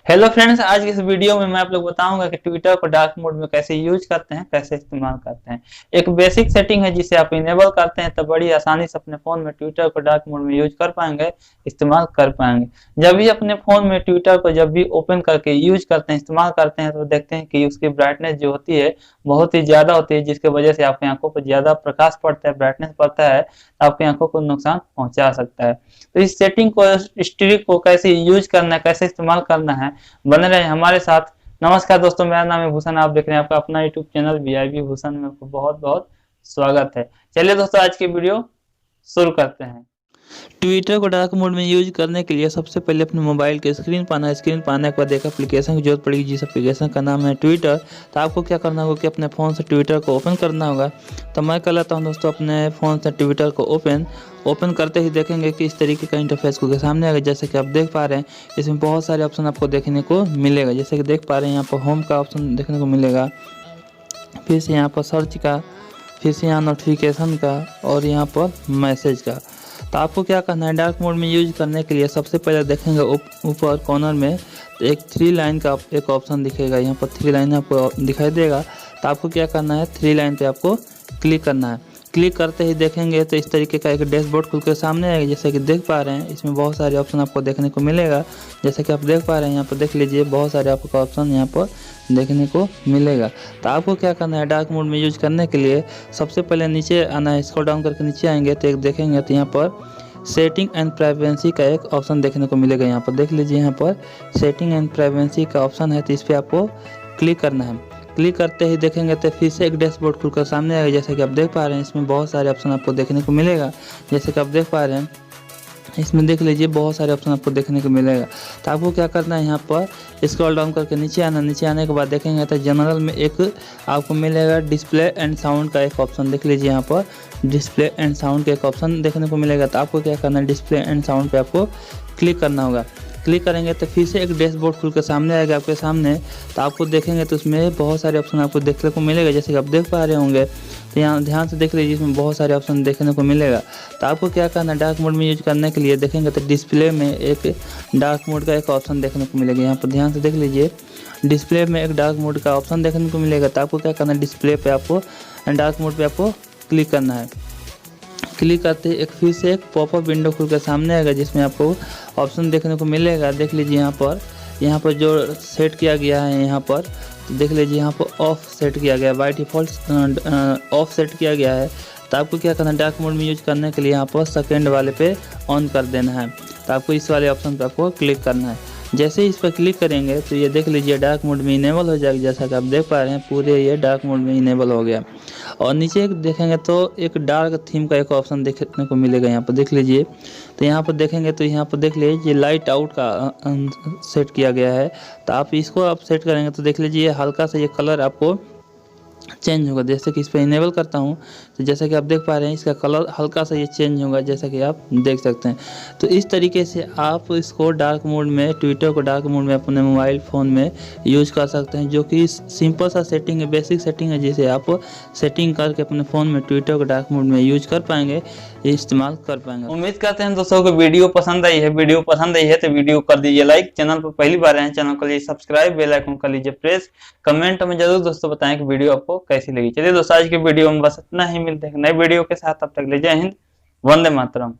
Hello friends, आज की इस वीडियो में मैं आप लोग बताऊंगा कि ट्विटर को डार्क मोड में कैसे यूज करते हैं, कैसे इस्तेमाल करते हैं। एक बेसिक सेटिंग है जिसे आप इनेबल करते हैं तो बड़ी आसानी से अपने फोन में ट्विटर को डार्क मोड में यूज कर पाएंगे, इस्तेमाल कर पाएंगे। जब भी अपने फोन में ट्विटर को जब भी ओपन करके यूज करते हैं, इस्तेमाल करते हैं, तो देखते हैं कि उसकी ब्राइटनेस जो होती है बहुत ही ज्यादा होती है, जिसकी वजह से आपकी आंखों पर ज्यादा प्रकाश पड़ता है, ब्राइटनेस पड़ता है, तो आपकी आंखों को नुकसान पहुंचा सकता है। तो इस सेटिंग को, इस ट्रिक को कैसे यूज करना है, कैसे इस्तेमाल करना है, बने रहे हमारे साथ। नमस्कार दोस्तों, मेरा नाम है भूषण, आप देख रहे हैं आपका अपना यूट्यूब चैनल वीआईबी भूषण में। आपको बहुत बहुत स्वागत है। चलिए दोस्तों, आज की वीडियो शुरू करते हैं। ट्विटर को डार्क मोड में यूज करने के लिए सबसे पहले अपने मोबाइल के स्क्रीन पाना है। स्क्रीन पाने के बाद एक एप्लीकेशन की जरूरत पड़ेगी, जिस एप्लीकेशन का नाम है ट्विटर। तो आपको क्या करना होगा कि अपने फ़ोन से ट्विटर को ओपन करना होगा। तो मैं कर लेता हूँ दोस्तों अपने फ़ोन से ट्विटर को ओपन करते ही देखेंगे कि इस तरीके का इंटरफेस को सामने आएगा। जैसे कि आप देख पा रहे हैं, इसमें बहुत सारे ऑप्शन आपको देखने को मिलेगा। जैसे कि देख पा रहे हैं, यहाँ पर होम का ऑप्शन देखने को मिलेगा, फिर से यहाँ पर सर्च का, फिर से यहाँ नोटिफिकेशन का और यहाँ पर मैसेज का। तो आपको क्या करना है, डार्क मोड में यूज करने के लिए सबसे पहले देखेंगे ऊपर कॉर्नर में एक 3 लाइन का एक ऑप्शन दिखेगा। यहाँ पर 3 लाइन आपको दिखाई देगा। तो आपको क्या करना है, 3 लाइन पे आपको क्लिक करना है। क्लिक करते ही देखेंगे तो इस तरीके का एक डैशबोर्ड खुल कर सामने आएगा। जैसे कि देख पा रहे हैं, इसमें बहुत सारे ऑप्शन आपको देखने को मिलेगा। जैसे कि आप देख पा रहे हैं, यहाँ पर देख लीजिए बहुत सारे आपको ऑप्शन यहाँ पर देखने को मिलेगा। तो आपको क्या करना है, डार्क मोड में यूज करने के लिए सबसे पहले नीचे आना है। स्क्रॉल डाउन करके नीचे आएंगे तो एक देखेंगे तो यहाँ पर सेटिंग एंड प्राइवेसी का एक ऑप्शन देखने को मिलेगा। यहाँ पर देख लीजिए, यहाँ पर सेटिंग एंड प्राइवेसी का ऑप्शन है, तो इस पर आपको क्लिक करना है। क्लिक करते ही देखेंगे तो फिर से एक डैशबोर्ड खुलकर सामने आएगा। जैसे कि आप देख पा रहे हैं, इसमें बहुत सारे ऑप्शन आपको देखने को मिलेगा। जैसे कि आप देख पा रहे हैं, इसमें देख लीजिए बहुत सारे ऑप्शन आपको देखने को मिलेगा। तो आपको क्या करना है, यहाँ पर स्क्रॉल डाउन करके नीचे आना। नीचे आने के बाद देखेंगे तो जनरल में एक आपको मिलेगा डिस्प्ले एंड साउंड का एक ऑप्शन। देख लीजिए, यहाँ पर डिस्प्ले एंड साउंड का एक ऑप्शन देखने को मिलेगा। तो आपको क्या करना है, डिस्प्ले एंड साउंड पे आपको क्लिक करना होगा। क्लिक करेंगे तो फिर से एक डैशबोर्ड खुल कर सामने आएगा आपके सामने। तो आपको देखेंगे तो उसमें बहुत सारे ऑप्शन आपको देखने को मिलेगा। जैसे कि आप देख पा रहे होंगे, तो यहाँ ध्यान से देख लीजिए, इसमें बहुत सारे ऑप्शन देखने को मिलेगा। तो आपको क्या करना है, डार्क मोड में यूज करने के लिए देखेंगे तो डिस्प्ले में एक डार्क मोड का एक ऑप्शन देखने को मिलेगा। यहाँ पर ध्यान से देख लीजिए, डिस्प्ले में एक डार्क मोड का ऑप्शन देखने को मिलेगा। तो आपको क्या करना है, डिस्प्ले पे आपको डार्क मोड पे आपको क्लिक करना है। क्लिक करते ही एक फिर से एक पॉपअप विंडो खुल कर सामने आएगा, जिसमें आपको ऑप्शन देखने को मिलेगा। देख लीजिए, यहाँ पर जो सेट किया गया है, यहाँ पर तो देख लीजिए, यहाँ पर ऑफ सेट किया गया है, बाय डिफ़ॉल्ट ऑफ सेट किया गया है। तो आपको क्या करना है, डार्क मोड में यूज करने के लिए यहाँ पर सेकेंड वाले पे ऑन कर देना है। तो आपको इस वाले ऑप्शन पर आपको क्लिक करना है। जैसे ही इस पर क्लिक करेंगे तो ये देख लीजिए डार्क मोड में इनेबल हो जाएगा। जैसा कि आप देख पा रहे हैं, पूरे ये डार्क मोड में इनेबल हो गया। और नीचे देखेंगे तो एक डार्क थीम का एक ऑप्शन देखने को मिलेगा। यहाँ पर देख लीजिए, तो यहाँ पर देखेंगे तो यहाँ पर देख लीजिए लाइट आउट का सेट किया गया है। तो आप इसको आप सेट करेंगे तो देख लीजिए हल्का सा ये कलर आपको चेंज होगा। जैसे कि इस पर इनेबल करता हूँ तो जैसा कि आप देख पा रहे हैं, इसका कलर हल्का सा ये चेंज होगा, जैसा कि आप देख सकते हैं। तो इस तरीके से आप इसको डार्क मोड में, ट्विटर को डार्क मोड में अपने मोबाइल फ़ोन में यूज कर सकते हैं, जो कि सिंपल सा सेटिंग है, बेसिक सेटिंग है, जिसे आप सेटिंग करके अपने फ़ोन में ट्विटर को डार्क मोड में यूज कर पाएंगे, इस्तेमाल कर पाएंगे। उम्मीद करते हैं दोस्तों को वीडियो पसंद आई है। वीडियो पसंद आई है तो वीडियो कर दीजिए लाइक, चैनल पर पहली बार आए हैं चैनल को लीजिए सब्सक्राइब, बेल आइकन कर लीजिए प्रेस। कमेंट में जरूर दोस्तों बताएं कि वीडियो आपको कैसी लगी। चलिए दोस्तों, आज की वीडियो में बस इतना ही, मिलते हैं नए वीडियो के साथ। तब तक ले जय हिंद, वंदे मातरम।